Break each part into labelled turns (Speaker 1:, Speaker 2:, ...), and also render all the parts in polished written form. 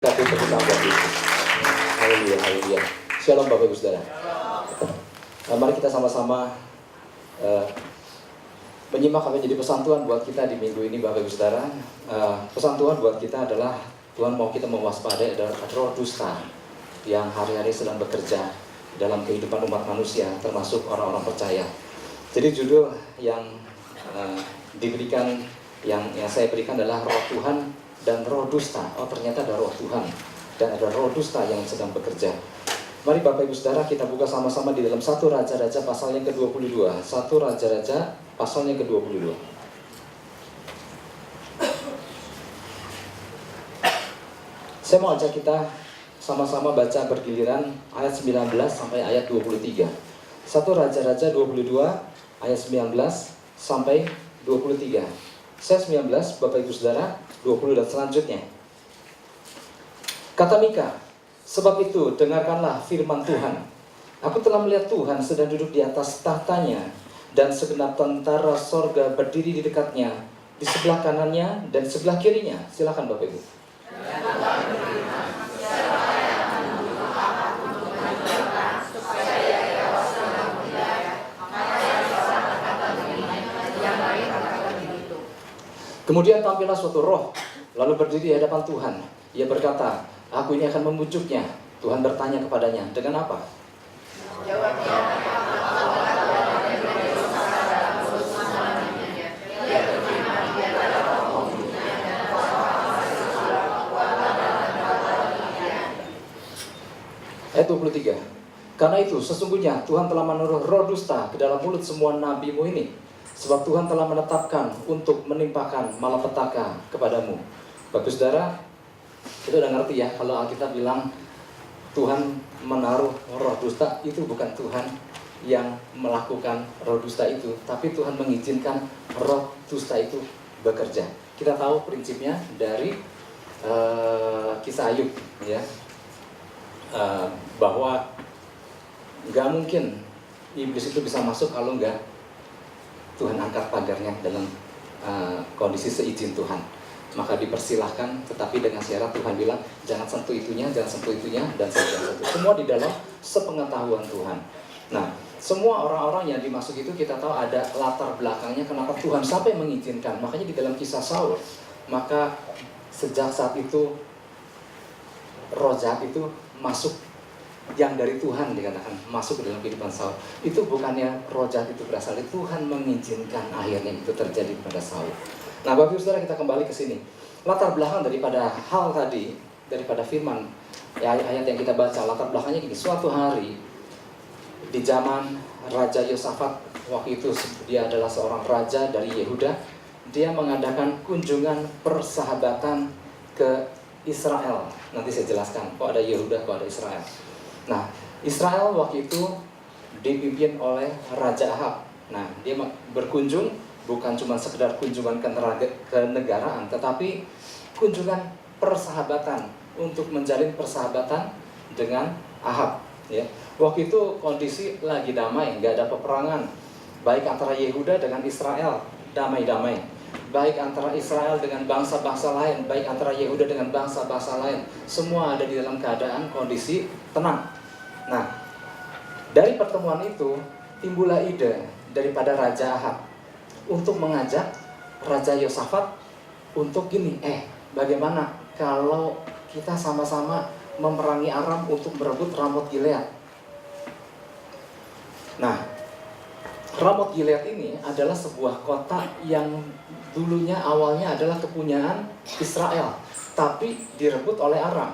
Speaker 1: Tapi terima kasih. Haleluya, haleluya. Shalom Bapak Ibu Saudara. Mari kita sama-sama menyimak apa yang jadi pesan Tuhan buat kita di minggu ini Bapak Ibu Saudara. Pesan Tuhan buat kita adalah Tuhan mau kita mewaspadai adalah roh dusta yang hari-hari sedang bekerja dalam kehidupan umat manusia, termasuk orang-orang percaya. Jadi judul yang diberikan, yang saya berikan adalah roh Tuhan dan roh dusta. Oh, ternyata ada roh Tuhan dan ada roh dusta yang sedang bekerja. Mari Bapak Ibu Saudara kita buka sama-sama di dalam 1 Raja-Raja pasal yang ke-22. 1 Raja-Raja pasal yang ke-22. Saya mau ajak kita sama-sama baca bergiliran ayat 19 sampai ayat 23. 1 Raja-Raja 22 ayat 19 sampai 23. Saya 19, Bapak Ibu Saudara, 20 dan selanjutnya. Kata Mika, sebab itu dengarkanlah firman Tuhan. Aku telah melihat Tuhan sedang duduk di atas tahtanya, dan segenap tentara sorga berdiri di dekatnya, di sebelah kanannya dan sebelah kirinya. Silakan Bapak Ibu. Kemudian tampillah suatu roh, lalu berdiri di hadapan Tuhan. Ia berkata, aku ini akan membujuknya. Tuhan bertanya kepadanya, dengan apa? Jawabnya, ayat 23. Karena itu sesungguhnya Tuhan telah menaruh roh dusta ke dalam mulut semua nabimu ini. Sebab Tuhan telah menetapkan untuk menimpakan malapetaka kepadamu. Bapak Saudara, kita udah ngerti ya, kalau Alkitab bilang Tuhan menaruh roh dusta, itu bukan Tuhan yang melakukan roh dusta itu, tapi Tuhan mengizinkan roh dusta itu bekerja. Kita tahu prinsipnya dari kisah Ayub, ya, bahwa nggak mungkin iblis itu bisa masuk kalau nggak Tuhan angkat pagarnya dalam kondisi seizin Tuhan. Maka dipersilahkan, tetapi dengan syarat Tuhan bilang jangan sentuh itunya, jangan sentuh itunya, dan jangan sentuh. Semua di dalam sepengetahuan Tuhan. Nah, semua orang-orang yang dimasuk itu kita tahu ada latar belakangnya kenapa Tuhan sampai mengizinkan. Makanya di dalam kisah Saul, maka sejak saat itu roh jahat itu masuk, yang dari Tuhan dikatakan masuk ke dalam kehidupan Saul. Itu bukannya roh jahat itu berasal dari Tuhan, mengizinkan akhirnya itu terjadi pada Saul. Nah, Bapak Ibu Saudara, kita kembali ke sini. Latar belakang daripada hal tadi, daripada firman ya, ayat yang kita baca, latar belakangnya gini. Suatu hari di zaman Raja Yosafat, waktu itu dia adalah seorang raja dari Yehuda, dia mengadakan kunjungan persahabatan ke Israel. Nanti saya jelaskan kok ada Yehuda, kok ada Israel. Nah, Israel waktu itu dipimpin oleh Raja Ahab. Nah, dia berkunjung bukan cuma sekedar kunjungan ke negaraan, tetapi kunjungan persahabatan untuk menjalin persahabatan dengan Ahab. Ya, waktu itu kondisi lagi damai, nggak ada peperangan, baik antara Yehuda dengan Israel, damai-damai. Baik antara Israel dengan bangsa-bangsa lain, baik antara Yehuda dengan bangsa-bangsa lain, semua ada di dalam keadaan kondisi tenang. Nah, dari pertemuan itu timbullah ide daripada Raja Ahab untuk mengajak Raja Yosafat untuk gini, bagaimana kalau kita sama-sama memerangi Aram untuk merebut Ramot Gilead. Nah, Ramot Gilead ini adalah sebuah kota yang dulunya awalnya adalah kepunyaan Israel, tapi direbut oleh Aram.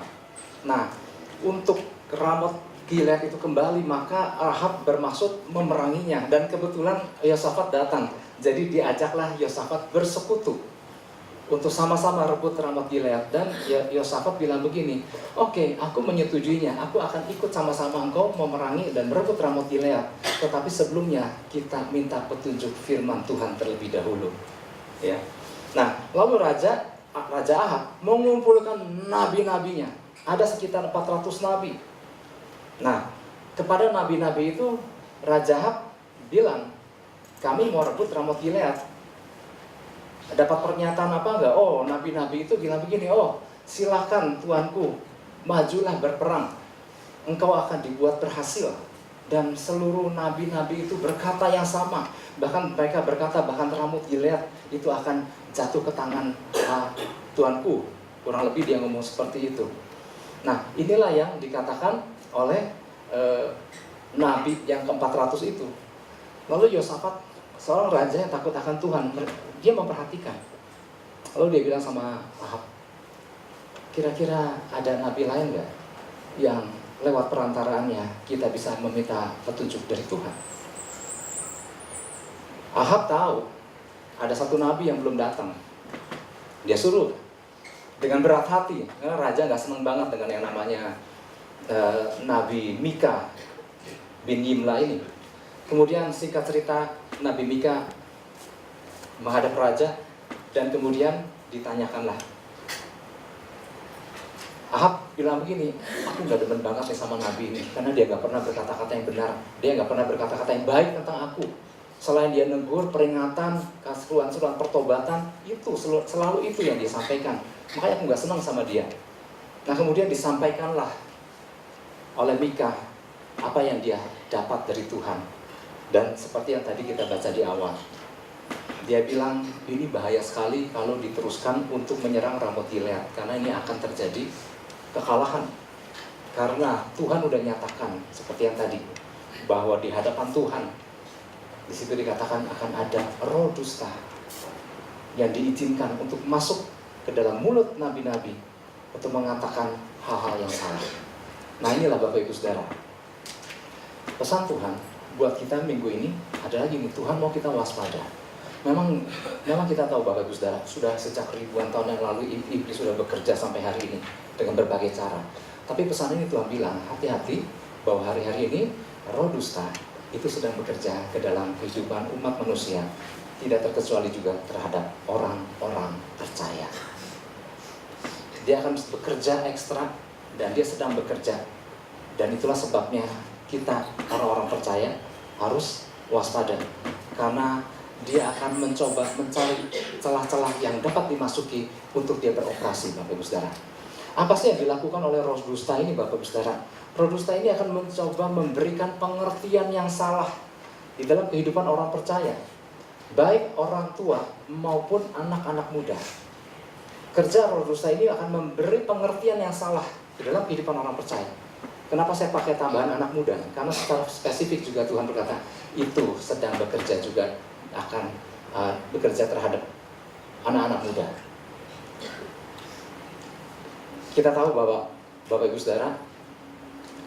Speaker 1: Nah, untuk Ramot Gilead itu kembali, maka Ahab bermaksud memeranginya, dan kebetulan Yosafat datang. Jadi diajaklah Yosafat bersekutu untuk sama-sama rebut Ramot Gilead. Dan Yosafat bilang begini, oke, aku menyetujuinya, aku akan ikut sama-sama engkau memerangi dan merebut Ramot Gilead. Tetapi sebelumnya kita minta petunjuk firman Tuhan terlebih dahulu. Ya. Nah, lalu Raja Ahab mengumpulkan nabi-nabinya. Ada sekitar 400 nabi. Nah, kepada nabi-nabi itu Raja Ahab bilang, kami mau rebut Ramot Gilead. Dapat pernyataan apa enggak? Oh, nabi-nabi itu bilang begini, oh, silakan tuanku, majulah berperang, engkau akan dibuat berhasil. Dan seluruh nabi-nabi itu berkata yang sama. Bahkan mereka berkata, bahkan Ramut Gilead itu akan jatuh ke tangan tuanku. Kurang lebih dia ngomong seperti itu. Nah, inilah yang dikatakan oleh nabi yang ke-400 itu. Lalu Yosafat, seorang raja yang takut akan Tuhan, dia memperhatikan. Lalu dia bilang sama Ahab, kira-kira ada nabi lain nggak yang lewat perantaraannya kita bisa meminta petunjuk dari Tuhan? Ahab tahu ada satu nabi yang belum datang. Dia suruh dengan berat hati, karena raja nggak senang banget dengan yang namanya Nabi Mika bin Yimla ini. Kemudian singkat cerita, Nabi Mika menghadap raja dan kemudian ditanyakanlah. Ahab bilang begini, aku gak demen banget nih sama Nabi ini, karena dia gak pernah berkata-kata yang benar, dia gak pernah berkata-kata yang baik tentang aku. Selain dia negur, peringatan, seruan-seruan pertobatan, itu selalu itu yang dia sampaikan. Makanya aku gak senang sama dia. Nah kemudian disampaikanlah oleh Mika apa yang dia dapat dari Tuhan. Dan seperti yang tadi kita baca di awal, dia bilang ini bahaya sekali kalau diteruskan untuk menyerang Ramot Gilead, karena ini akan terjadi kekalahan. Karena Tuhan udah nyatakan seperti yang tadi, bahwa di hadapan Tuhan di situ dikatakan akan ada roh dusta yang diizinkan untuk masuk ke dalam mulut nabi-nabi untuk mengatakan hal-hal yang salah. Nah inilah Bapak Ibu Saudara, pesan Tuhan buat kita minggu ini adalah gini, Tuhan mau kita waspada. Memang kita tahu Bapak Ibu Saudara, sudah sejak ribuan tahun yang lalu iblis sudah bekerja sampai hari ini dengan berbagai cara. Tapi pesan ini Tuhan bilang, hati-hati bahwa hari-hari ini roh dusta itu sedang bekerja ke dalam kehidupan umat manusia, tidak terkecuali juga terhadap orang-orang percaya. Dia akan bekerja ekstra dan dia sedang bekerja. Dan itulah sebabnya kita orang-orang percaya harus waspada, karena dia akan mencoba mencari celah-celah yang dapat dimasuki untuk dia beroperasi, Bapak Ibu Saudara. Apa sih yang dilakukan oleh roh dusta ini, Bapak Ibu Saudara? Roh dusta ini akan mencoba memberikan pengertian yang salah di dalam kehidupan orang percaya, baik orang tua maupun anak-anak muda. Kerja roh dusta ini akan memberi pengertian yang salah di dalam kehidupan orang percaya. Kenapa saya pakai tambahan anak muda? Karena secara spesifik juga Tuhan berkata, itu sedang bekerja juga akan bekerja terhadap anak-anak muda. Kita tahu bahwa Bapak Ibu Saudara,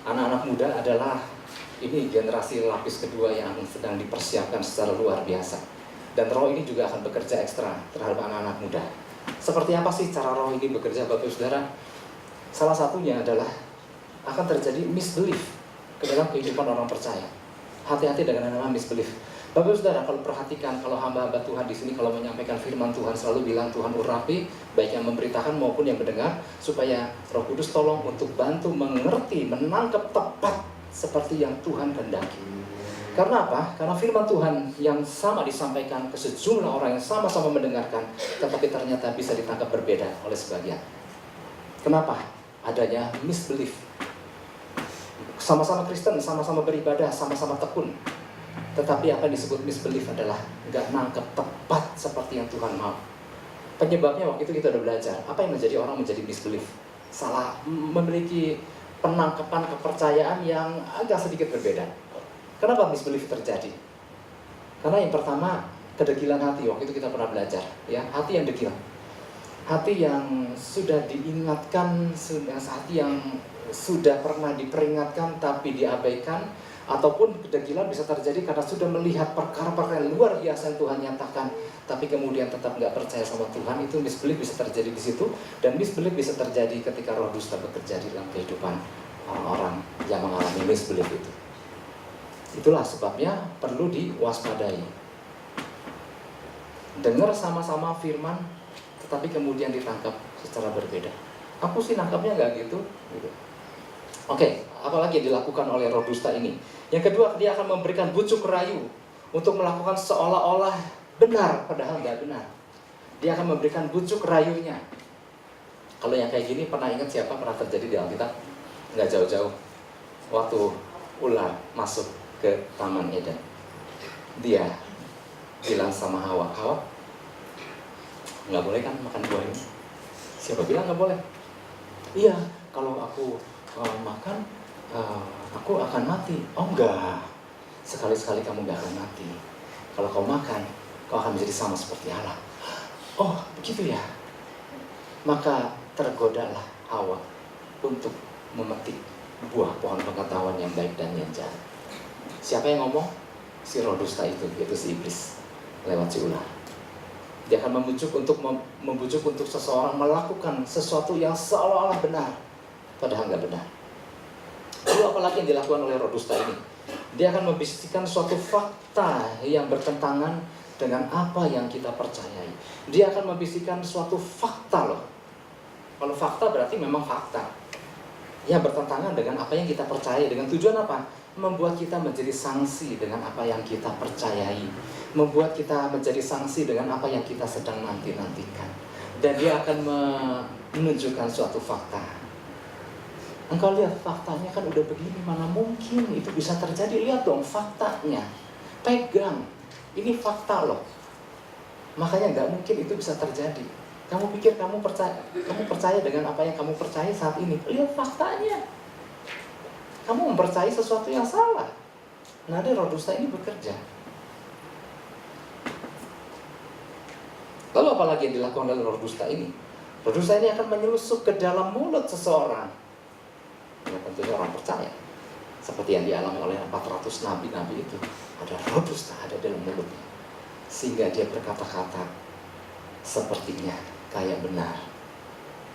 Speaker 1: anak-anak muda adalah ini generasi lapis kedua yang sedang dipersiapkan secara luar biasa. Dan roh ini juga akan bekerja ekstra terhadap anak-anak muda. Seperti apa sih cara roh ini bekerja, Bapak Ibu Saudara? Salah satunya adalah akan terjadi misbelief ke dalam kehidupan orang percaya. Hati-hati dengan yang namanya misbelief. Bapak Ibu Saudara, kalau perhatikan, kalau hamba-hamba Tuhan di sini kalau menyampaikan firman Tuhan selalu bilang Tuhan urapi, baik yang memberitakan maupun yang mendengar, supaya Roh Kudus tolong untuk bantu mengerti, menangkap tepat seperti yang Tuhan kehendaki. Karena apa? Karena firman Tuhan yang sama disampaikan ke sejumlah orang yang sama-sama mendengarkan, tetapi ternyata bisa ditangkap berbeda oleh sebagian. Kenapa? Adanya misbelief. Sama-sama Kristen, sama-sama beribadah, sama-sama tekun, tetapi apa yang disebut misbelief adalah nggak nangkep tepat seperti yang Tuhan mau. Penyebabnya waktu itu kita udah belajar, apa yang menjadi orang menjadi misbelief? Salah, memiliki penangkapan kepercayaan yang agak sedikit berbeda. Kenapa misbelief terjadi? Karena yang pertama, kedegilan hati. Waktu itu kita pernah belajar, ya, hati yang degil. Hati yang sudah diingatkan, hati yang sudah pernah diperingatkan tapi diabaikan, ataupun kedegilan bisa terjadi karena sudah melihat perkara-perkara yang luar biasa yang Tuhan nyatakan, tapi kemudian tetap nggak percaya sama Tuhan. Itu misbelief bisa terjadi di situ, dan misbelief bisa terjadi ketika roh dusta bekerja di dalam kehidupan orang-orang yang mengalami misbelief itu. Itulah sebabnya perlu diwaspadai. Dengar sama-sama firman, tetapi kemudian ditangkap secara berbeda. Aku sih nangkapnya nggak gitu. Oke, apalagi yang dilakukan oleh roh dusta ini? Yang kedua, dia akan memberikan bujuk rayu untuk melakukan seolah-olah benar, padahal nggak benar. Dia akan memberikan bujuk rayunya. Kalau yang kayak gini pernah ingat siapa pernah terjadi di Alkitab? Nggak jauh-jauh. Waktu ular masuk ke Taman Eden, dia bilang sama Hawa, Hawa, nggak boleh kan makan buah ini? Siapa bilang nggak boleh? Iya, kalau aku makan, aku akan mati. Oh enggak, sekali-sekali kamu nggak akan mati. Kalau kau makan, kau akan menjadi sama seperti Allah. Oh begitu ya. Maka tergodalah Hawa untuk memetik buah pohon pengetahuan yang baik dan yang jahat. Siapa yang ngomong? Si roh dusta itu, yaitu si iblis lewat si ular. Dia akan membujuk untuk seseorang melakukan sesuatu yang seolah-olah benar, padahal nggak benar. Lalu apalagi yang dilakukan oleh roh dusta ini? Dia akan membisikkan suatu fakta yang bertentangan dengan apa yang kita percayai. Dia akan membisikkan suatu fakta loh. Kalau fakta berarti memang fakta. Ya bertentangan dengan apa yang kita percaya. Dengan tujuan apa? Membuat kita menjadi sanksi dengan apa yang kita percayai. Membuat kita menjadi sanksi dengan apa yang kita sedang nanti-nantikan. Dan dia akan menunjukkan suatu fakta. Engkau lihat faktanya kan udah begini, mana mungkin itu bisa terjadi. Lihat dong faktanya. Pegang. Ini fakta loh. Makanya nggak mungkin itu bisa terjadi. Kamu pikir kamu percaya dengan apa yang kamu percaya saat ini. Lihat faktanya. Kamu mempercayai sesuatu yang salah. Nah, roh dusta ini bekerja. Lalu apalagi yang dilakukan oleh roh dusta ini? Roh dusta ini akan menyelusup ke dalam mulut seseorang. Ya tentunya orang percaya. Seperti yang dialami oleh 400 nabi-nabi itu. Ada roh dusta ada dalam mulutnya. Sehingga dia berkata-kata sepertinya kayak benar,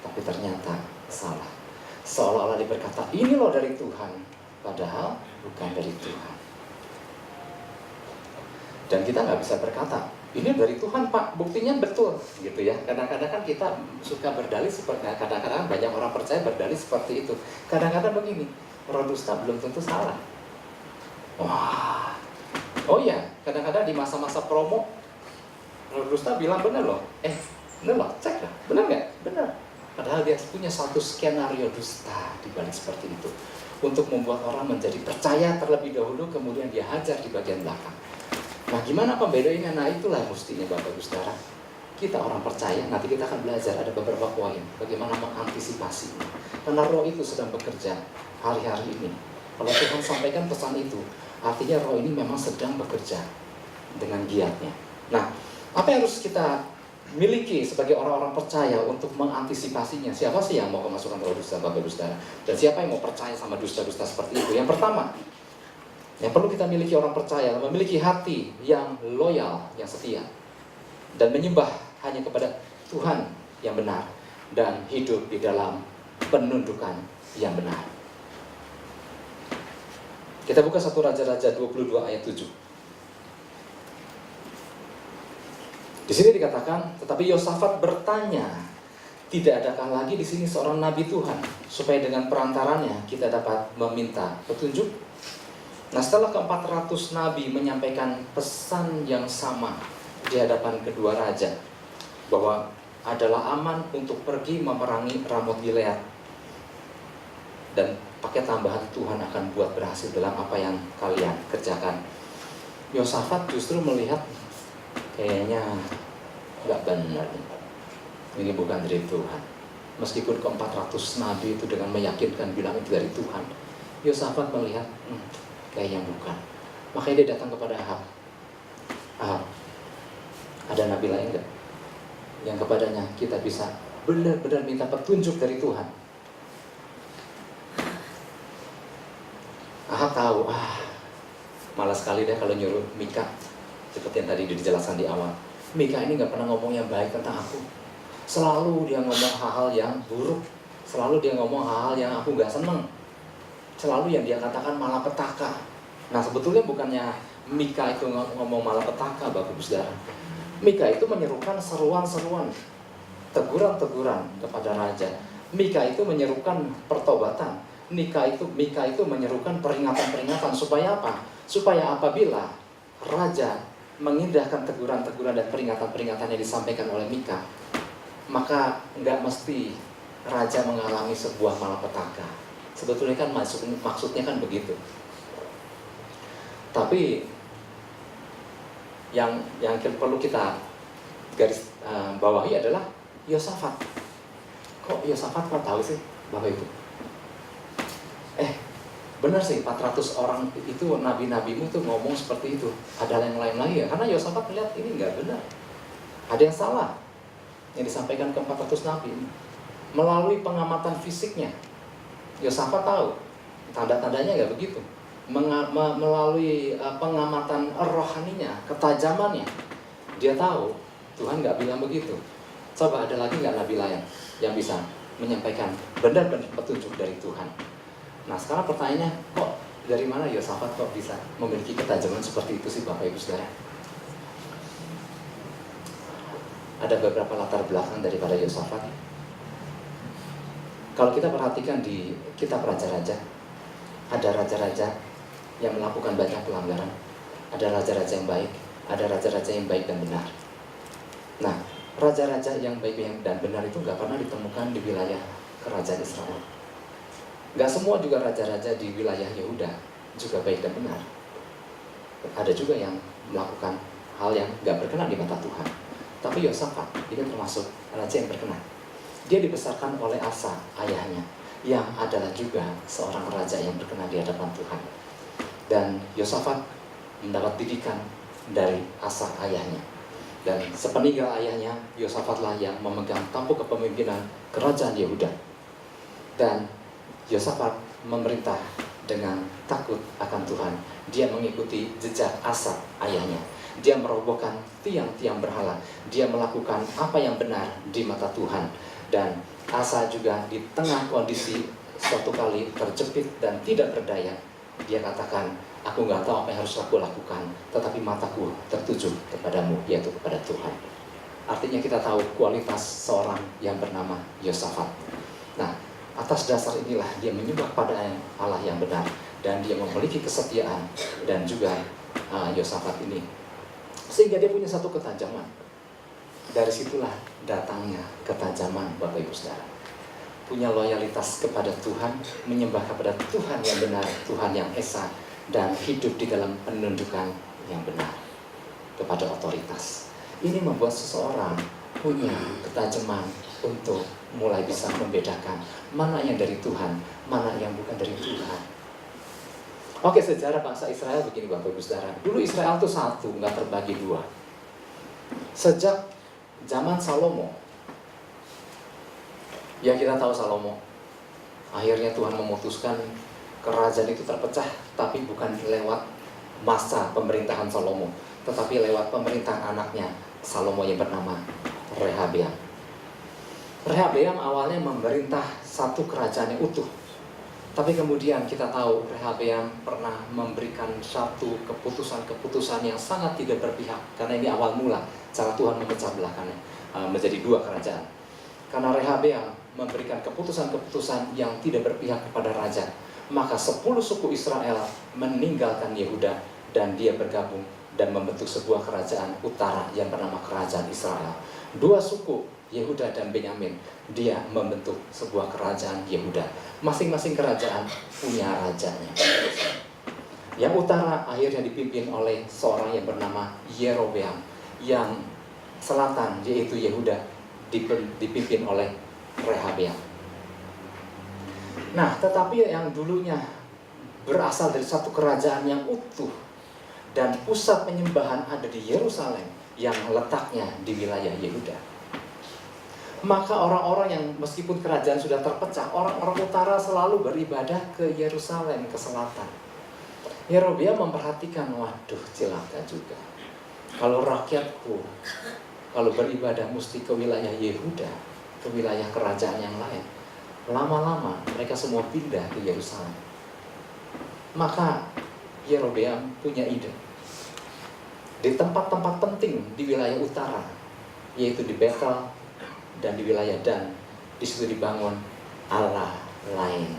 Speaker 1: tapi ternyata salah. Seolah-olah dia berkata, ini loh dari Tuhan, padahal bukan dari Tuhan. Dan kita nggak bisa berkata, ini dari Tuhan Pak, buktinya betul, gitu ya. Kadang-kadang kan kita suka berdalih seperti, kadang-kadang banyak orang percaya berdalih seperti itu. Kadang-kadang begini, roh dusta belum tentu salah. Wah, oh ya, kadang-kadang di masa-masa promo, roh dusta bilang benar loh, benar loh, cek lah, benar nggak? Benar. Padahal dia punya satu skenario dusta di balik seperti itu, untuk membuat orang menjadi percaya terlebih dahulu, kemudian dia hajar di bagian belakang. Nah, gimana pembedainya? Nah, itulah mestinya Bapak Ibu Saudara. Kita orang percaya, nanti kita akan belajar ada beberapa poin bagaimana mengantisipasi. Karena roh itu sedang bekerja hari-hari ini. Kalau Tuhan sampaikan pesan itu, artinya roh ini memang sedang bekerja dengan giatnya. Nah, apa yang harus kita miliki sebagai orang-orang percaya untuk mengantisipasinya? Siapa sih yang mau kemasukan roh dusta, Bapak Ibu Saudara? Dan siapa yang mau percaya sama dusta-dusta seperti itu? Yang pertama, yang perlu kita miliki orang percaya, memiliki hati yang loyal, yang setia, dan menyembah hanya kepada Tuhan yang benar, dan hidup di dalam penundukan yang benar. Kita buka 1 Raja-Raja 22 ayat 7. Di sini dikatakan, tetapi Yosafat bertanya, tidak adakah lagi di sini seorang nabi Tuhan, supaya dengan perantaranya kita dapat meminta petunjuk? Nah, setelah ke-400 nabi menyampaikan pesan yang sama di hadapan kedua raja, bahwa adalah aman untuk pergi memerangi Ramot Gilead, dan pakai tambahan Tuhan akan buat berhasil dalam apa yang kalian kerjakan. Yosafat justru melihat, kayaknya nggak benar, ini bukan dari Tuhan. Meskipun ke-400 nabi itu dengan meyakinkan bilang itu dari Tuhan, Yosafat melihat, kayaknya bukan. Makanya dia datang kepada Ahab. Ahab, ada nabi lain nggak yang kepadanya kita bisa benar-benar minta petunjuk dari Tuhan? Ahab tahu, malas sekali deh kalau nyuruh Mika. Seperti yang tadi dijelaskan di awal, Mika ini nggak pernah ngomong yang baik tentang aku. Selalu dia ngomong hal-hal yang buruk. Selalu dia ngomong hal-hal yang aku nggak seneng. Selalu yang dia katakan malapetaka. Nah, sebetulnya bukannya Mika itu ngomong malapetaka, Bapak Ibu Saudara. Mika itu menyerukan seruan-seruan, teguran-teguran kepada raja. Mika itu menyerukan pertobatan. Mika itu menyerukan peringatan-peringatan. Supaya apa? Supaya apabila raja mengindahkan teguran-teguran dan peringatan-peringatan yang disampaikan oleh Mika, maka nggak mesti raja mengalami sebuah malapetaka. Sebetulnya kan maksudnya kan begitu. Tapi yang perlu kita garis bawahi adalah Yosafat. Kok Yosafat kok tahu sih Bapak Ibu? Benar sih 400 orang itu nabi-nabimu tuh ngomong seperti itu. Ada yang lain lagi ya? Karena Yosafat melihat ini nggak benar. Ada yang salah yang disampaikan ke 400 nabi. Melalui pengamatan fisiknya, Yosafat tahu tanda-tandanya nggak begitu. Melalui pengamatan rohaninya, ketajamannya, dia tahu Tuhan nggak bilang begitu. Coba ada lagi nggak nabi lain yang bisa menyampaikan benar-benar petunjuk dari Tuhan? Nah sekarang pertanyaannya, kok dari mana Yosafat kok bisa memiliki ketajaman seperti itu sih Bapak Ibu Saudara? Ada beberapa latar belakang daripada Yosafat. Kalau kita perhatikan di kitab Raja-Raja, ada raja-raja yang melakukan banyak pelanggaran, ada raja-raja yang baik, ada raja-raja yang baik dan benar. Nah, raja-raja yang baik dan benar itu nggak pernah ditemukan di wilayah kerajaan Israel. Gak semua juga raja-raja di wilayah Yehuda juga baik dan benar. Ada juga yang melakukan hal yang gak berkenan di mata Tuhan. Tapi Yosafat ini termasuk raja yang berkenan. Dia dibesarkan oleh Asa, ayahnya, yang adalah juga seorang raja yang berkenan di hadapan Tuhan. Dan Yosafat mendapat didikan dari Asa, ayahnya. Dan sepeninggal ayahnya, Yosafatlah yang memegang tampuk kepemimpinan kerajaan Yehuda. Dan Yosafat memerintah dengan takut akan Tuhan. Dia mengikuti jejak Asa, ayahnya. Dia merobohkan tiang-tiang berhala. Dia melakukan apa yang benar di mata Tuhan. Dan Asa juga di tengah kondisi suatu kali terjepit dan tidak berdaya, dia katakan, aku nggak tahu apa yang harus aku lakukan, tetapi mataku tertuju kepadamu, yaitu kepada Tuhan. Artinya kita tahu kualitas seorang yang bernama Yosafat. Nah, atas dasar inilah dia menyembah pada Allah yang benar, dan dia memiliki kesetiaan, dan juga Yosafat ini, sehingga dia punya satu ketajaman. Dari situlah datangnya ketajaman Bapak Ibu Saudara. Punya loyalitas kepada Tuhan, menyembah kepada Tuhan yang benar, Tuhan yang esa, dan hidup di dalam penundukan yang benar kepada otoritas. Ini membuat seseorang punya ketajaman untuk mulai bisa membedakan mana yang dari Tuhan, mana yang bukan dari Tuhan. Oke, sejarah bangsa Israel begini Bapak Ibu Saudara. Dulu Israel itu satu, nggak terbagi dua. Sejak zaman Salomo, ya kita tahu Salomo, akhirnya Tuhan memutuskan kerajaan itu terpecah, tapi bukan lewat masa pemerintahan Salomo, tetapi lewat pemerintahan anaknya Salomo yang bernama Rehabeam. Rehabeam awalnya memerintah satu kerajaan yang utuh, tapi kemudian kita tahu Rehabeam pernah memberikan satu keputusan-keputusan yang sangat tidak berpihak, karena ini awal mula cara Tuhan memecah belahkannya menjadi dua kerajaan. Karena Rehabeam memberikan keputusan-keputusan yang tidak berpihak kepada raja, maka 10 suku Israel meninggalkan Yehuda dan dia bergabung dan membentuk sebuah kerajaan utara yang bernama kerajaan Israel. 2 suku Yehuda dan Benyamin, dia membentuk sebuah kerajaan Yehuda. Masing-masing kerajaan punya rajanya. Yang utara akhirnya dipimpin oleh seorang yang bernama Yerobeam. Yang selatan yaitu Yehuda dipimpin oleh Rehabeam. Nah, tetapi yang dulunya berasal dari satu kerajaan yang utuh dan pusat penyembahan ada di Yerusalem yang letaknya di wilayah Yehuda. Maka orang-orang yang meskipun kerajaan sudah terpecah, orang-orang utara selalu beribadah ke Yerusalem, ke selatan. Yerobeam memperhatikan, waduh celaka juga. Kalau rakyatku, kalau beribadah mesti ke wilayah Yehuda, ke wilayah kerajaan yang lain. Lama-lama mereka semua pindah ke Yerusalem. Maka Yerobeam punya ide. Di tempat-tempat penting di wilayah utara, yaitu di Betel dan di wilayah Dan, di situ dibangun Allah lain,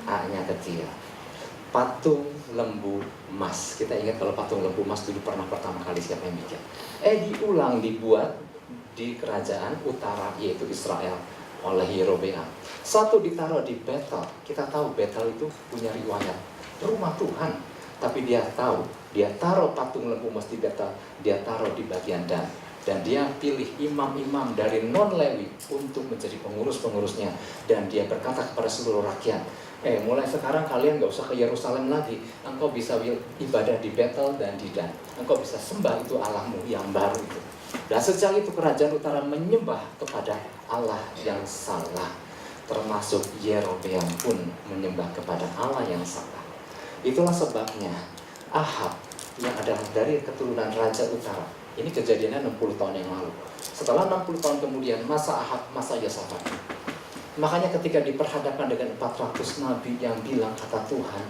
Speaker 1: A-nya kecil, patung lembu emas. Kita ingat kalau patung lembu emas dulu pernah pertama kali siapa yang bikin? Dibuat di kerajaan utara yaitu Israel, oleh Yerobeam. Satu ditaruh di Betel. Kita tahu Betel itu punya riwayat rumah Tuhan, tapi dia tahu, dia taruh patung lembu emas di Betel, dia taruh di bagian dan dia pilih imam-imam dari non-Lewi untuk menjadi pengurus-pengurusnya. Dan dia berkata kepada seluruh rakyat, mulai sekarang kalian gak usah ke Yerusalem lagi. Engkau bisa ibadah di Betel dan di Dan. Engkau bisa sembah itu Allahmu yang baru itu. Dan sejak itu kerajaan utara menyembah kepada Allah yang salah. Termasuk Yerobeam pun menyembah kepada Allah yang salah. Itulah sebabnya Ahab yang adalah dari keturunan Raja Utara. Ini kejadiannya 60 tahun yang lalu. Setelah 60 tahun kemudian, masa Ahab, masa Yosafat. Makanya ketika diperhadapkan dengan 400 nabi yang bilang kata Tuhan,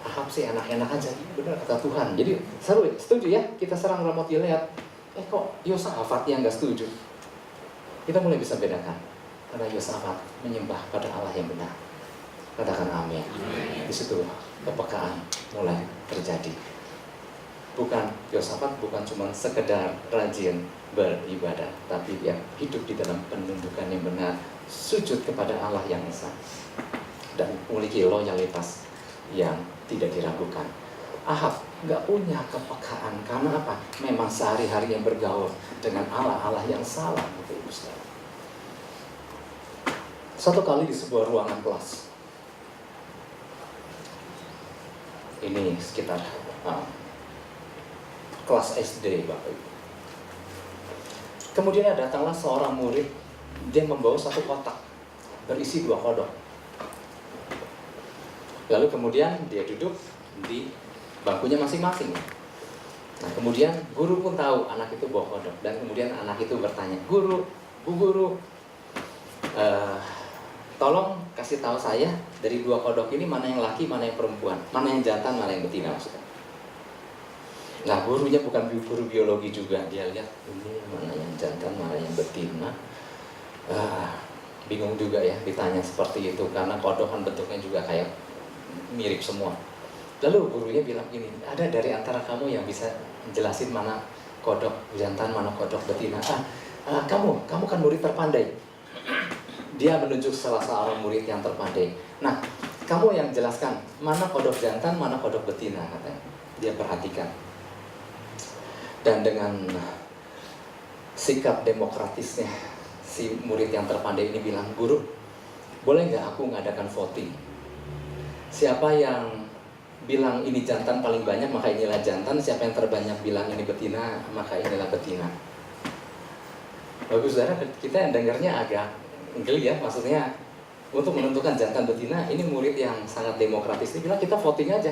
Speaker 1: Ahab sih enak-enak aja, benar kata Tuhan. Jadi seru, setuju ya, kita serang Ramot Gilead. Kok Yosafat yang gak setuju? Kita mulai bisa bedakan. Karena Yosafat menyembah pada Allah yang benar. Katakan amin. Di situ kepekaan mulai terjadi. Bukan Yosafat bukan cuma sekedar rajin beribadah, tapi dia hidup di dalam penundukan yang benar, sujud kepada Allah yang esa, dan memiliki loyalitas yang tidak diragukan. Ahab nggak punya kepekaan karena apa? Memang sehari-harinya bergaul dengan Allah yang salah. Suatu kali di sebuah ruangan kelas, ini sekitar kelas SD, Bapak Ibu. Kemudian datanglah seorang murid, dia membawa satu kotak berisi 2 kodok. Lalu kemudian dia duduk di bangkunya masing-masing. Nah, kemudian guru pun tahu anak itu bawa kodok, dan kemudian anak itu bertanya, "Guru, Bu Guru, tolong kasih tahu saya dari 2 kodok ini mana yang laki, mana yang perempuan, mana yang jantan, mana yang betina," maksudnya. Nah, gurunya bukan guru biologi juga, dia lihat ini mana yang jantan, mana yang betina. Bingung juga ya ditanya seperti itu, karena kodok kan bentuknya juga kayak mirip semua. Lalu gurunya bilang gini, ada dari antara kamu yang bisa jelasin mana kodok jantan, mana kodok betina? Kamu kan murid terpandai. Dia menunjuk salah seorang murid yang terpandai. Nah, kamu yang jelaskan mana kodok jantan, mana kodok betina, katanya. Dia perhatikan. Dan dengan sikap demokratisnya, si murid yang terpandai ini bilang, "Guru, boleh nggak aku ngadakan voting? Siapa yang bilang ini jantan paling banyak, maka inilah jantan. Siapa yang terbanyak bilang ini betina, maka inilah betina." Bagus, saudara, kita yang dengarnya agak geli ya, maksudnya untuk menentukan jantan betina, ini murid yang sangat demokratis. Dia bilang, kita voting aja.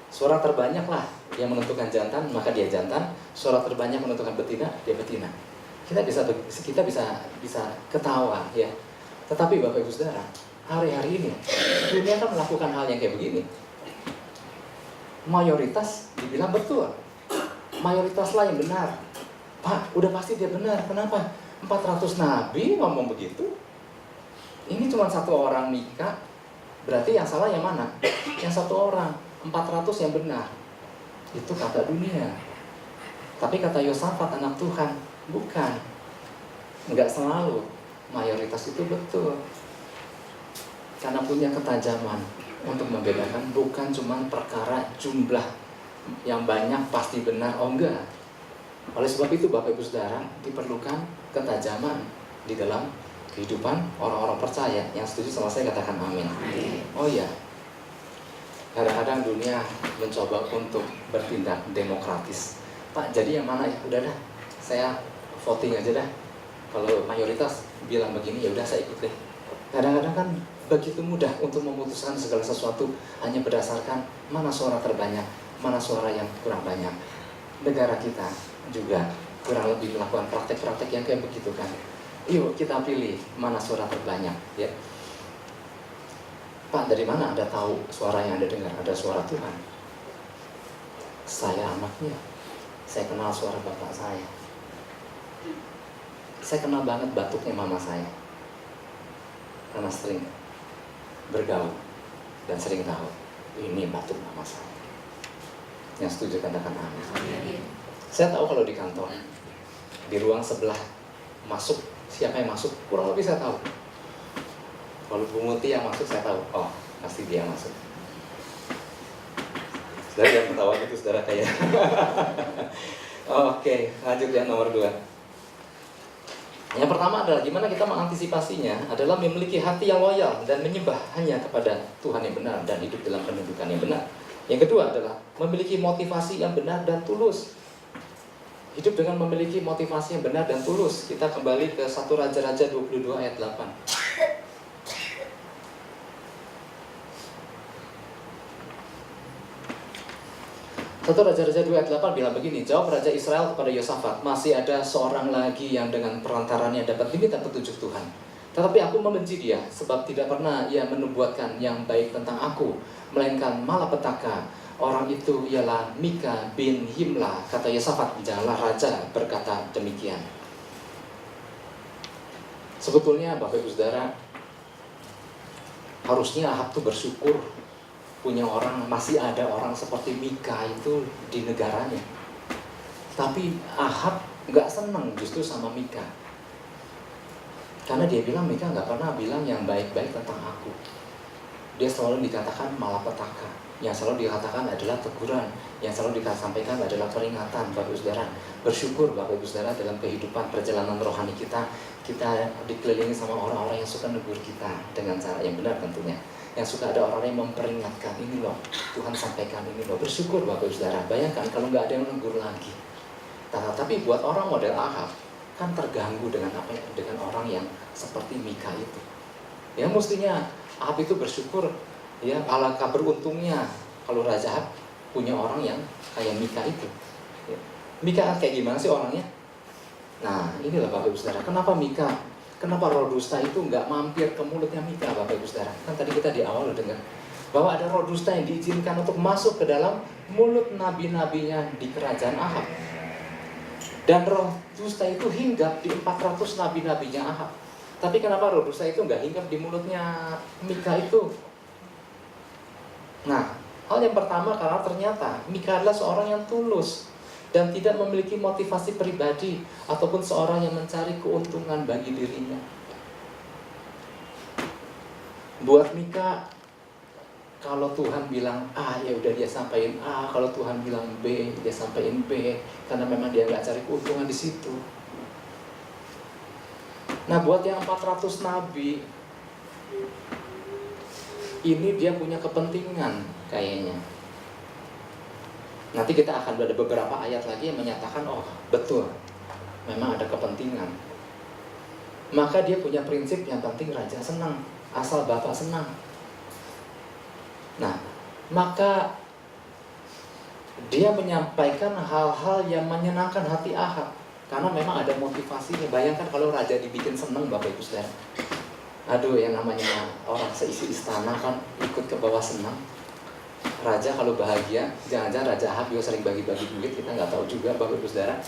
Speaker 1: Suara terbanyak lah yang menentukan jantan, maka dia jantan. Suara terbanyak menentukan betina, dia betina. Kita bisa ketawa ya. Tetapi Bapak Ibu Saudara, hari-hari ini dunia kan melakukan hal yang kayak begini. Mayoritas dibilang betul. Mayoritaslah yang benar. Pak, udah pasti dia benar. Kenapa? 400 nabi ngomong begitu. Ini cuma 1 orang nikah. Berarti yang salah yang mana? Yang 1 orang. 400 yang benar. Itu kata dunia. Tapi kata Yosafat anak Tuhan, bukan. Enggak selalu mayoritas itu betul. Karena punya ketajaman untuk membedakan, bukan cuma perkara jumlah yang banyak pasti benar, oh enggak. Oleh sebab itu Bapak Ibu Saudara, diperlukan ketajaman di dalam kehidupan orang-orang percaya. Yang setuju sama saya katakan amin. Oh iya, kadang-kadang dunia mencoba untuk bertindak demokratis. Pak, jadi yang mana ya? Udah dah, saya voting aja dah. Kalau mayoritas bilang begini, ya udah saya ikut deh. Kadang-kadang kan begitu mudah untuk memutuskan segala sesuatu hanya berdasarkan mana suara terbanyak, mana suara yang kurang banyak. Negara kita juga kurang lebih melakukan praktek-praktek yang kayak begitu kan. Yuk kita pilih mana suara terbanyak ya. Pak, dari mana Anda tahu suara yang Anda dengar? Ada suara Tuhan. Saya anaknya. Saya kenal suara bapak saya. Saya kenal banget batuknya mama saya. Karena sering bergaul dan sering tahu ini batuk mama saya. Yang setuju katakan amin. Saya tahu kalau di kantor, di ruang sebelah masuk, siapa yang masuk, kurang lebih saya tahu. Kalau Bu Muti yang masuk saya tahu, oh pasti dia masuk. Saudara yang ketawa itu saudara kayak. Oke, lanjut yang nomor 2. Yang pertama adalah gimana kita mengantisipasinya adalah memiliki hati yang loyal dan menyembah hanya kepada Tuhan yang benar dan hidup dalam kedudukan yang benar. Yang kedua adalah memiliki motivasi yang benar dan tulus. Hidup dengan memiliki motivasi yang benar dan tulus. Kita kembali ke 1 Raja-Raja 22 ayat 8. 1 Raja-Raja 2 ayat 8 bilang begini, jawab Raja Israel kepada Yosafat, masih ada seorang lagi yang dengan perantarannya dapat diminta petunjuk Tuhan. Tetapi aku membenci dia, sebab tidak pernah ia menubuatkan yang baik tentang aku, melainkan malapetaka. Orang itu ialah Mika bin Himlah. Kata Yosafat, janganlah raja berkata demikian. Sebetulnya Bapak Ibu Saudara, harusnya Ahab itu bersyukur punya orang, masih ada orang seperti Mika itu di negaranya. Tapi Ahab gak senang justru sama Mika, karena dia bilang Mika gak pernah bilang yang baik-baik tentang aku. Dia selalu dikatakan malapetaka. Yang selalu dikatakan adalah teguran. Yang selalu disampaikan adalah peringatan. Bapak Ibu Saudara, bersyukur Bapak Ibu Saudara dalam kehidupan perjalanan rohani kita dikelilingi sama orang-orang yang suka negur kita dengan cara yang benar tentunya. Yang suka ada orang yang memperingatkan, ini loh Tuhan sampaikan ini loh. Bersyukur Bapak Ibu Saudara. Bayangkan kalau nggak ada yang negur lagi. Tapi buat orang model Ahab kan terganggu dengan apa ya, dengan orang yang seperti Mika itu. Ya mestinya Ahab itu bersyukur, ya alangkah beruntungnya kalau Raja Ahab punya orang yang kayak Mika itu. Ya. Mika kayak gimana sih orangnya? Nah inilah Bapak Ibu Saudara, Kenapa roh dusta itu nggak mampir ke mulutnya Mika, Bapak Ibu Saudara? Kan tadi kita di awal udah dengar bahwa ada roh dusta yang diizinkan untuk masuk ke dalam mulut nabi-nabinya di kerajaan Ahab. Dan roh dusta itu hinggap di 400 nabi-nabinya Ahab. Tapi kenapa roh dusta itu nggak hinggap di mulutnya Mika itu? Nah, hal yang pertama karena ternyata Mika adalah seorang yang tulus dan tidak memiliki motivasi pribadi ataupun seorang yang mencari keuntungan bagi dirinya. Buat Mika, kalau Tuhan bilang A, ya udah dia sampaikan A. Kalau Tuhan bilang B, dia sampaikan B. Karena memang dia nggak cari keuntungan di situ. Nah, buat yang 400 nabi, ini dia punya kepentingan kayaknya. Nanti kita akan ada beberapa ayat lagi yang menyatakan, oh betul, memang ada kepentingan. Maka dia punya prinsip yang penting raja senang, asal bapak senang. Nah, maka dia menyampaikan hal-hal yang menyenangkan hati Ahab, karena memang ada motivasinya. Bayangkan kalau raja dibikin senang, Bapak Ibu Saudara. Aduh, yang namanya orang seisi istana kan ikut ke bawah senang. Raja kalau bahagia, jangan-jangan Raja Ahab juga sering bagi-bagi duit, kita nggak tahu juga Bapak Ibu Saudara.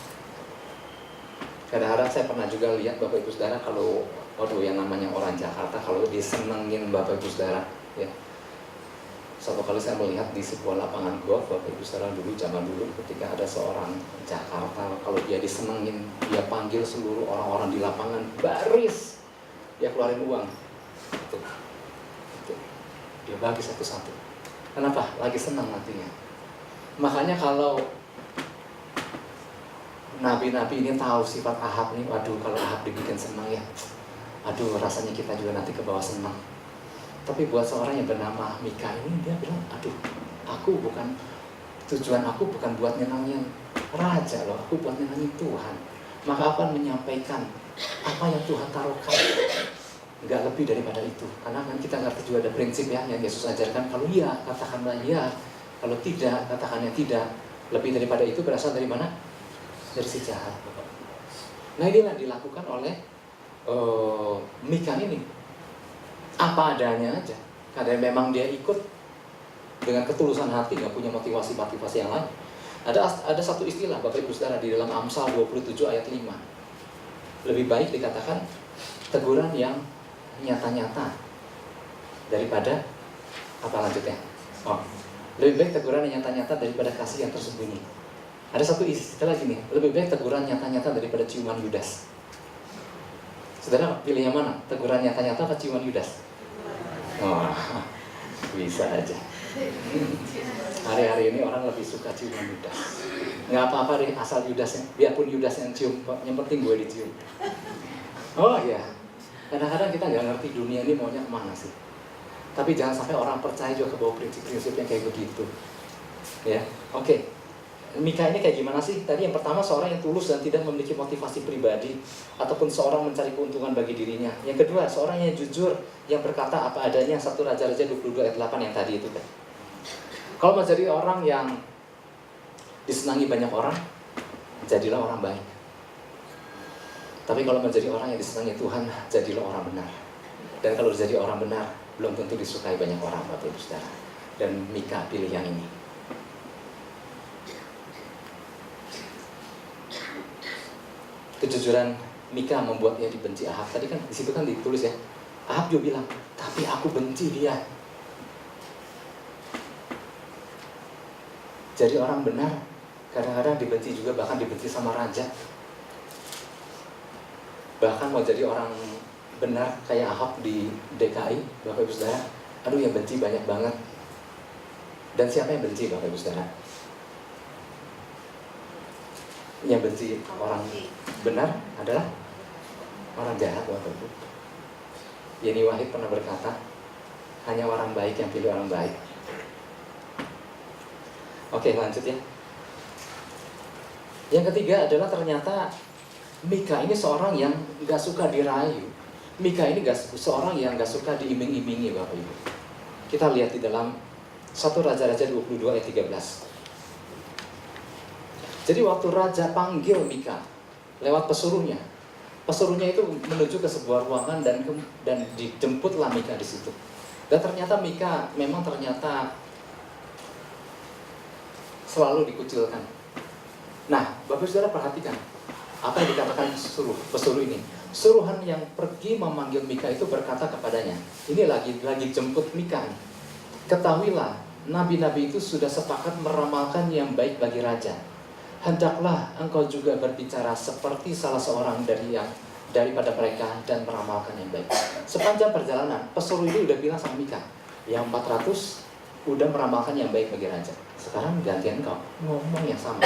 Speaker 1: Kadang-kadang saya pernah juga lihat Bapak Ibu Saudara kalau, waduh yang namanya orang Jakarta kalau disenengin Bapak Ibu Saudara, ya. Suatu kali saya melihat di sebuah lapangan golf Bapak Ibu Saudara dulu, zaman dulu ketika ada seorang Jakarta, kalau dia disenengin, dia panggil seluruh orang-orang di lapangan baris, dia keluarin uang, itu. Dia bagi satu-satu. Kenapa? Lagi senang nantinya. Makanya kalau nabi-nabi ini tahu sifat Ahab nih, waduh kalau Ahab dibikin senang ya, aduh rasanya kita juga nanti ke bawah senang. Tapi buat seorang yang bernama Mika ini, dia bilang, aduh tujuan aku bukan buat nyenangin raja loh, aku buat nyenangin Tuhan. Maka akan menyampaikan apa yang Tuhan taruhkan. Nggak lebih daripada itu. Karena kan kita ngerti juga ada prinsip ya yang Yesus ajarkan, kalau iya katakanlah iya, kalau tidak katakannya tidak. Lebih daripada itu berasal dari mana? Dari si jahat. Nah inilah dilakukan oleh Mika ini, apa adanya aja. Karena memang dia ikut dengan ketulusan hati, nggak punya motivasi yang lain. Ada satu istilah Bapak Ibu Saudara di dalam Amsal 27 ayat 5. Lebih baik dikatakan teguran yang nyata-nyata daripada apa lanjutnya? Lebih baik teguran yang nyata-nyata daripada kasih yang tersembunyi. Ada satu istilah gini, lebih baik teguran nyata-nyata daripada ciuman Yudas. Saudara pilih yang mana? Teguran nyata-nyata atau ciuman Yudas? Wah, bisa aja. Hari-hari ini orang lebih suka ciuman Yudas. Nggak apa-apa deh, asal Yudasnya. Biarpun Yudas yang cium, yang penting gue dicium. Oh iya, kadang-kadang kita nggak ngerti dunia ini maunya kemana sih. Tapi jangan sampai orang percaya juga ke bawah prinsip-prinsip yang kayak begitu. Ya, oke. Mika ini kayak gimana sih? Tadi yang pertama seorang yang tulus dan tidak memiliki motivasi pribadi ataupun seorang mencari keuntungan bagi dirinya. Yang kedua, seorang yang jujur, yang berkata apa adanya. 1 Raja-Raja 22 ayat 8 yang tadi itu kan. Kalau mau jadi orang yang disenangi banyak orang, jadilah orang baik. Tapi kalau menjadi orang yang disenangi Tuhan, jadilah orang benar. Dan kalau jadi orang benar, belum tentu disukai banyak orang, Bapak Ibu Saudara. Dan Mika pilih yang ini. Kejujuran Mika membuat dia dibenci Ahab. Tadi kan di situ kan ditulis ya. Ahab juga bilang, tapi aku benci dia. Jadi orang benar kadang-kadang dibenci juga, bahkan dibenci sama raja. Bahkan mau jadi orang benar kayak Ahab di DKI, Bapak Ibu Saudara, aduh yang benci banyak banget. Dan siapa yang benci, Bapak Ibu Saudara? Yang benci orang benar adalah orang jahat, Bapak Ibu. Yeni Wahid pernah berkata, hanya orang baik yang pilih orang baik. Oke, lanjut ya. Yang ketiga adalah ternyata Mika ini seorang yang gak suka dirayu. Mika ini seorang yang gak suka diiming-imingi, Bapak Ibu. Kita lihat di dalam 1 Raja-Raja 22 ayat 13. Jadi waktu raja panggil Mika lewat pesuruhnya itu menuju ke sebuah ruangan dan dijemputlah Mika di situ. Dan ternyata Mika memang ternyata selalu dikucilkan. Nah, Bapak Saudara perhatikan apa yang dikatakan pesuruh ini. Suruhan yang pergi memanggil Mika itu berkata kepadanya, ini lagi jemput Mika. Ketahuilah, nabi-nabi itu sudah sepakat meramalkan yang baik bagi raja. Hendaklah engkau juga berbicara seperti salah seorang daripada mereka dan meramalkan yang baik. Sepanjang perjalanan, pesuruh ini udah bilang sama Mika, yang 400 udah meramalkan yang baik bagi raja. Sekarang gantian engkau ngomong yang sama.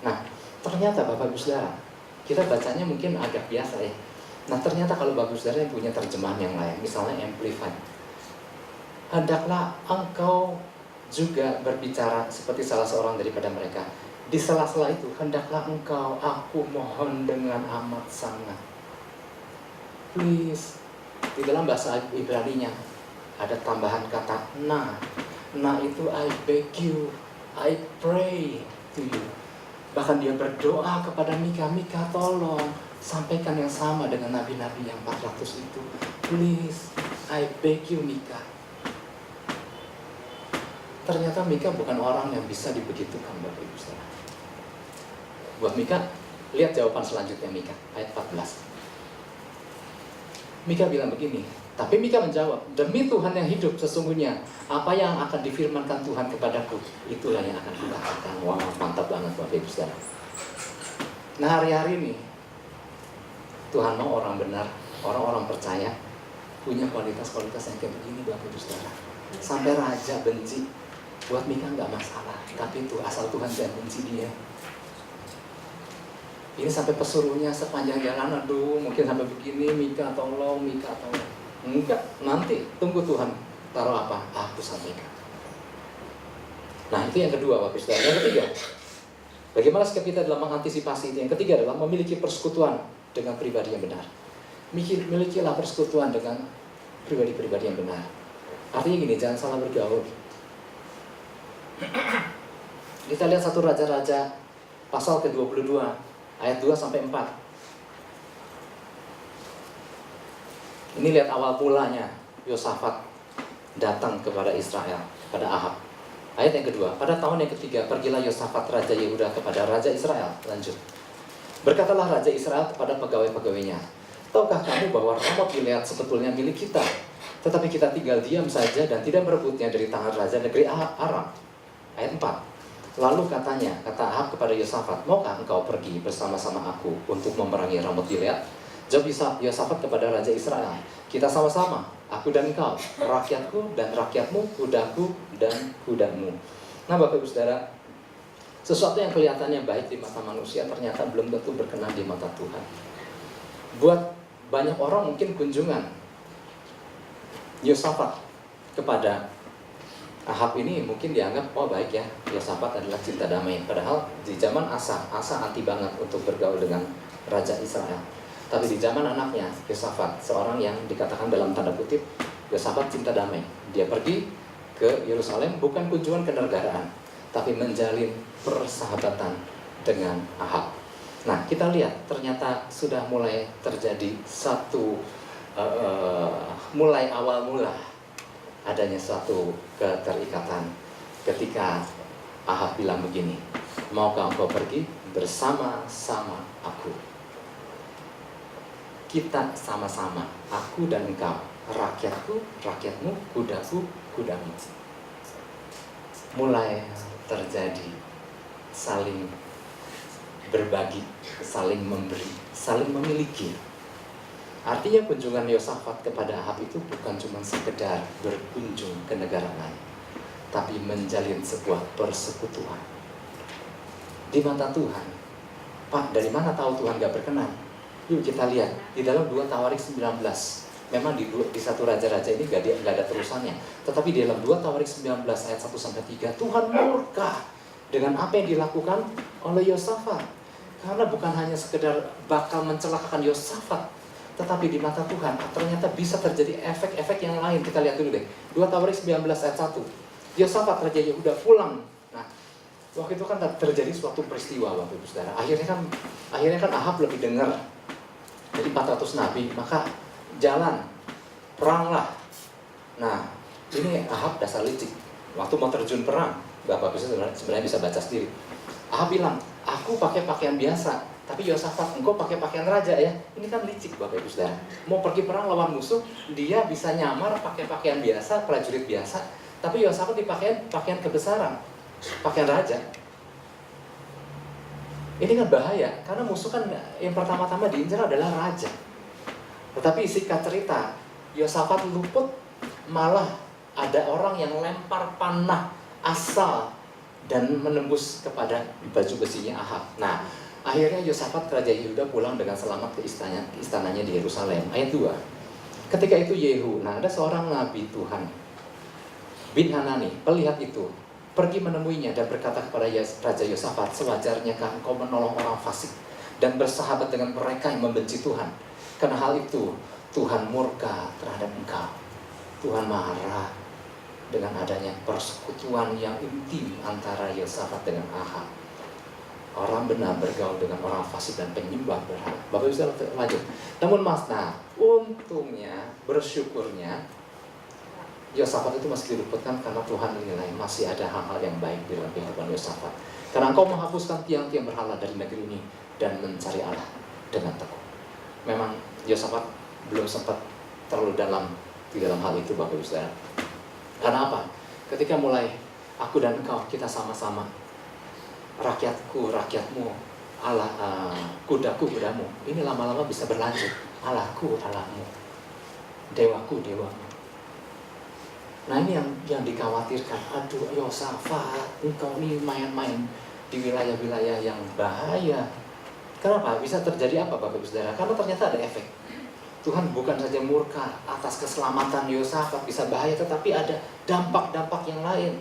Speaker 1: Nah, ternyata Bapak Ibu Saudara, kita bacanya mungkin agak biasa ya. Nah, ternyata kalau Bapak Ibu Saudara yang punya terjemahan yang lain, misalnya Amplified, hendaklah engkau juga berbicara seperti salah seorang daripada mereka. Di sela-sela itu, hendaklah engkau, aku mohon dengan amat sangat. Please. Di dalam bahasa Ibrani-nya ada tambahan kata na. Na itu I beg you, I pray to you. Bahkan dia berdoa kepada Mika, Mika tolong sampaikan yang sama dengan nabi-nabi yang 400 itu. Please, I beg you Mika. Ternyata Mika bukan orang yang bisa dibegitukan, Bapak Ibu Saudara. Buat Mika, lihat jawaban selanjutnya Mika, ayat 14. Mika bilang begini, tapi Mika menjawab, demi Tuhan yang hidup sesungguhnya, apa yang akan difirmankan Tuhan kepadaku, itulah yang akan kulakukan. Wah, mantap banget Bapak Ibu Saudara. Nah, hari-hari ini, Tuhan mau orang benar, orang-orang percaya, punya kualitas-kualitas yang kayak begini Bapak Ibu Saudara. Sampai raja benci, buat Mika nggak masalah, tapi itu asal Tuhan jangan benci dia. Ini sampai pesuruhnya sepanjang jalan, aduh mungkin sampai begini, Mika tolong, Mika tolong. Enggak, nanti tunggu Tuhan taruh apa, aku sampaikan. Nah itu yang kedua Bapak Saudara. Yang ketiga, bagaimana sikap kita dalam mengantisipasi itu? Yang ketiga adalah memiliki persekutuan dengan pribadi yang benar. Milikilah persekutuan dengan pribadi-pribadi yang benar. Artinya gini, jangan salah bergaul. Kita lihat 1 Raja-Raja pasal ke-22 ayat 2-4. Ini lihat awal mulanya Yosafat datang kepada Israel, pada Ahab. Ayat yang kedua, pada tahun yang ketiga pergilah Yosafat Raja Yehuda kepada Raja Israel. Lanjut. Berkatalah Raja Israel kepada pegawai-pegawainya, tahukah kamu bahwa Ramot Gilead sebetulnya milik kita, tetapi kita tinggal diam saja dan tidak merebutnya dari tangan Raja negeri Aram. Ayat 4. Lalu kata Ahab kepada Yosafat, maukah engkau pergi bersama-sama aku untuk memerangi Ramot Gilead? Jawab Yosafat kepada Raja Israel, kita sama-sama aku dan engkau, rakyatku dan rakyatmu, kudaku dan kudamu. Nah Bapak Ibu Saudara, sesuatu yang kelihatannya baik di mata manusia ternyata belum tentu berkenan di mata Tuhan. Buat banyak orang mungkin kunjungan Yosafat kepada Ahab ini mungkin dianggap, oh baik ya, Yosafat adalah cinta damai. Padahal di zaman Asa anti banget untuk bergaul dengan Raja Israel. Tapi di zaman anaknya, Yosafat, seorang yang dikatakan dalam tanda kutip, Yosafat cinta damai. Dia pergi ke Yerusalem bukan kunjungan kenegaraan, tapi menjalin persahabatan dengan Ahab. Nah, kita lihat ternyata sudah mulai terjadi satu mulai awal mula adanya suatu keterikatan ketika Ahab bilang begini, maukah engkau pergi bersama-sama aku? Kita sama-sama, aku dan engkau, rakyatku, rakyatmu, kudaku, kudamu. Mulai terjadi saling berbagi, saling memberi, saling memiliki. Artinya kunjungan Yosafat kepada Ahab itu bukan cuma sekedar berkunjung ke negara lain, tapi menjalin sebuah persekutuan. Di mata Tuhan, Pak, dari mana tahu Tuhan gak berkenan? Yuk kita lihat, di dalam 2 Tawarik 19, memang di satu raja-raja ini gak ada terusannya, tetapi di dalam 2 Tawarik 19 ayat 1-3, Tuhan murka dengan apa yang dilakukan oleh Yosafat. Karena bukan hanya sekedar bakal mencelakakan Yosafat, tetapi di mata Tuhan ternyata bisa terjadi efek-efek yang lain. Kita lihat dulu deh, 2 Tawarik 19 ayat 1. Yosafat Raja Yehuda pulang. Nah, waktu itu kan terjadi suatu peristiwa Bapak Ibu Saudara. Akhirnya kan Ahab lebih dengar. Jadi 400 nabi, maka jalan peranglah. Nah, ini Ahab dasar licik. Waktu mau terjun perang, Bapak Ibu sebenarnya bisa baca sendiri. Ahab bilang, aku pakai pakaian biasa. Tapi Yosafat, engkau pakai pakaian raja ya. Ini kan licik Bapak Ibu Saudara. Mau pergi perang lawan musuh, dia bisa nyamar pakai pakaian biasa, prajurit biasa. Tapi Yosafat dipakai pakaian kebesaran, pakaian raja. Ini kan bahaya, karena musuh kan yang pertama-tama diincar adalah raja. Tetapi singkat cerita, Yosafat luput, malah ada orang yang lempar panah asal dan menembus kepada baju besinya Ahab. Nah, akhirnya Yosafat Raja Yehuda pulang dengan selamat ke istananya di Yerusalem. Ayat 2. Ketika itu Yehu, nah ada seorang nabi Tuhan, bin Hanani, pelihat itu, pergi menemuinya dan berkata kepada Raja Yosafat, sewajarnya kan engkau menolong orang fasik dan bersahabat dengan mereka yang membenci Tuhan. Karena hal itu Tuhan murka terhadap engkau. Tuhan marah dengan adanya persekutuan yang intim antara Yosafat dengan Ahab. Orang benar bergaul dengan orang fasik dan penyembah berhala. Bapak bisa lanjut. Namun untungnya, bersyukurnya, Yosafat itu masih diluputkan karena Tuhan menilai masih ada hal-hal yang baik di dalam kehidupan Yosafat. Karena engkau menghapuskan tiang-tiang berhala dari negeri ini dan mencari Allah dengan tekun. Memang Yosafat belum sempat terlalu dalam di dalam hal itu Bapak Ibu Saudara. Karena apa? Ketika mulai aku dan engkau, kita sama-sama, rakyatku, rakyatmu, Allah, kudaku, kudamu. Ini lama-lama bisa berlanjut. Allahku, Allahmu, dewaku, dewamu. Nah ini yang dikhawatirkan. Aduh Yosafat, engkau ini main-main di wilayah-wilayah yang bahaya. Kenapa? Bisa terjadi apa Bapak Ibu Saudara? Karena ternyata ada efek. Tuhan bukan saja murka atas keselamatan Yosafat bisa bahaya, tetapi ada dampak-dampak yang lain.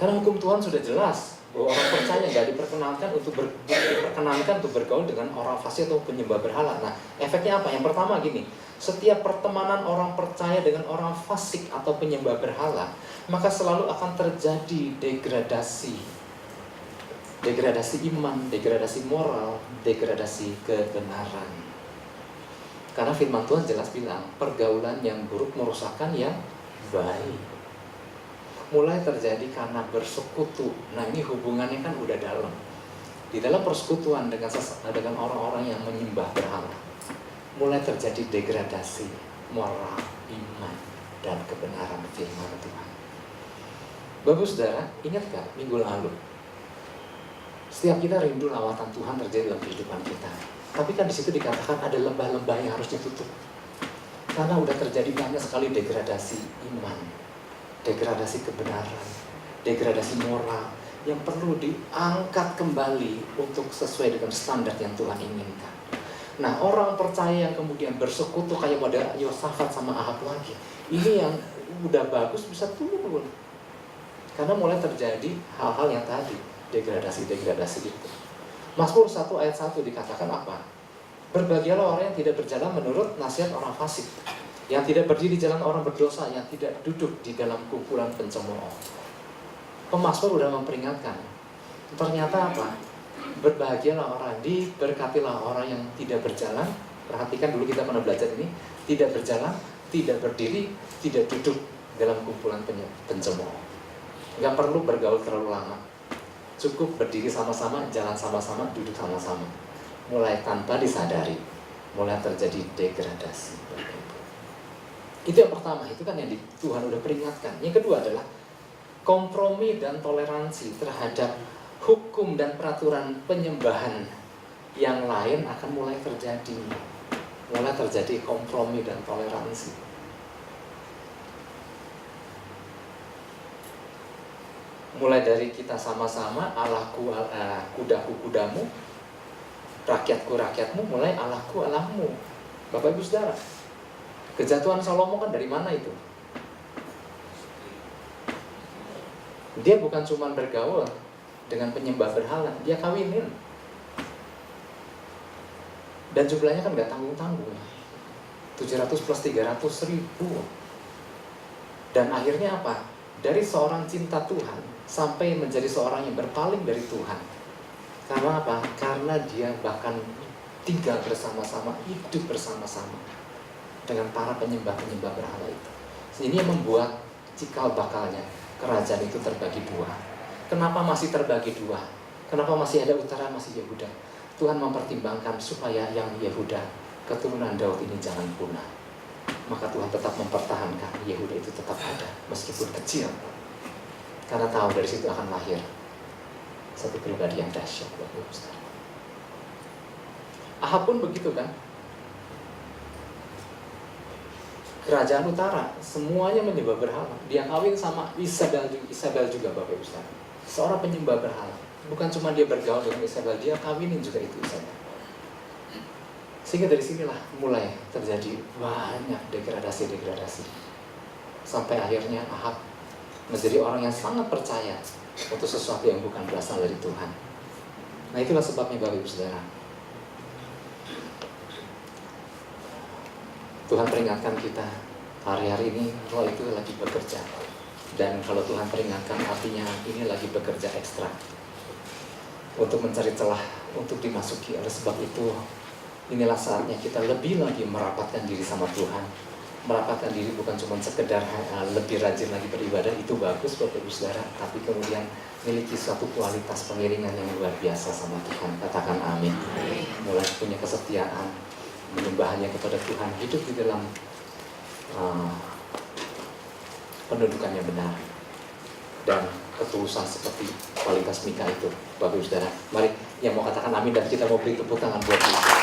Speaker 1: Karena hukum Tuhan sudah jelas bahwa orang percaya nggak diperkenankan untuk bergaul dengan orang fasik atau penyembah berhala. Nah, efeknya apa? Yang pertama gini, setiap pertemanan orang percaya dengan orang fasik atau penyembah berhala, maka selalu akan terjadi degradasi iman, degradasi moral, degradasi kebenaran. Karena firman Tuhan jelas bilang, pergaulan yang buruk merusakkan yang baik. Mulai terjadi karena bersekutu. Nah ini hubungannya kan udah dalam. Di dalam persekutuan dengan orang-orang yang menyembah berhala, mulai terjadi degradasi moral, iman, dan kebenaran firman Tuhan. Bapak Saudara, ingat gak minggu lalu? Setiap kita rindu lawatan Tuhan terjadi dalam kehidupan kita. Tapi kan di situ dikatakan ada lembah-lembah yang harus ditutup. Karena udah terjadi banyak sekali degradasi iman, degradasi kebenaran, degradasi moral yang perlu diangkat kembali untuk sesuai dengan standar yang Tuhan inginkan. Nah, orang percaya yang kemudian bersekutu kayak pada Yosafat sama Ahab lagi, ini yang udah bagus bisa turun. Karena mulai terjadi hal-hal yang tadi, degradasi-degradasi itu. Mazmur 1 ayat 1 dikatakan apa? Berbahagialah orang yang tidak berjalan menurut nasihat orang fasik, yang tidak berdiri di jalan orang berdosa, yang tidak duduk di dalam kumpulan pencemooh. Pemazmur udah memperingatkan. Ternyata apa? Berbahagialah orang, diberkatilah orang yang tidak berjalan. Perhatikan dulu, kita pernah belajar ini. Tidak berjalan, tidak berdiri, tidak duduk dalam kumpulan pencemooh. Nggak perlu bergaul terlalu lama. Cukup berdiri sama-sama, jalan sama-sama, duduk sama-sama. Mulai tanpa disadari, mulai terjadi degradasi. Itu yang pertama, itu kan yang Tuhan udah peringatkan. Yang kedua adalah kompromi dan toleransi terhadap hukum dan peraturan penyembahan yang lain akan mulai terjadi. Mulai terjadi kompromi dan toleransi. Mulai dari kita sama-sama, Allahku kudaku kudamu, rakyatku rakyatmu, mulai Allahku Allahmu. Bapak Ibu Saudara, kejatuhan Salomo kan dari mana itu? Dia bukan cuma bergaul dengan penyembah berhala, dia kawinin. Dan jumlahnya kan gak tanggung-tanggung, 700 plus 300 ribu. Dan akhirnya apa? Dari seorang cinta Tuhan sampai menjadi seorang yang berpaling dari Tuhan. Karena apa? Karena dia bahkan tinggal bersama-sama, hidup bersama-sama dengan para penyembah-penyembah berhala itu. Ini yang membuat cikal bakalnya kerajaan itu terbagi dua. Kenapa masih terbagi dua? Kenapa masih ada utara, masih Yehuda? Tuhan mempertimbangkan supaya yang Yehuda, keturunan Daud ini jangan punah. Maka Tuhan tetap mempertahankan Yehuda itu tetap ada, meskipun kecil. Karena tahu dari situ akan lahir satu pribadi yang dahsyat buat Saudara. Ahab pun begitu kan? Kerajaan utara semuanya menyembah berhala. Dia kawin sama Isabel juga, Bapak Ibu Saudara. Seorang penyembah berhala. Bukan cuma dia bergaul dengan Isabel, dia kawinin juga itu Isabel. Sehingga dari sinilah mulai terjadi banyak degradasi-degradasi. Sampai akhirnya Ahab menjadi orang yang sangat percaya untuk sesuatu yang bukan berasal dari Tuhan. Nah, itulah sebabnya Bapak Ibu Saudara, Tuhan peringatkan kita hari-hari ini, Roh itu lagi bekerja. Dan kalau Tuhan peringatkan, artinya ini lagi bekerja ekstra untuk mencari celah, untuk dimasuki. Oleh sebab itu, inilah saatnya kita lebih lagi merapatkan diri sama Tuhan. Merapatkan diri bukan cuma sekedar lebih rajin lagi beribadah, itu bagus Bapak Ibu Saudara, tapi kemudian miliki suatu kualitas pengiringan yang luar biasa sama Tuhan. Katakan amin. Mulai punya kesetiaan, menyembahnya kepada Tuhan, hidup di dalam pendudukan yang benar dan ketulusan seperti kualitas Mika itu. Bapak Ibu Saudara, mari yang mau katakan amin dan kita mau beri tepuk tangan buat Tuhan.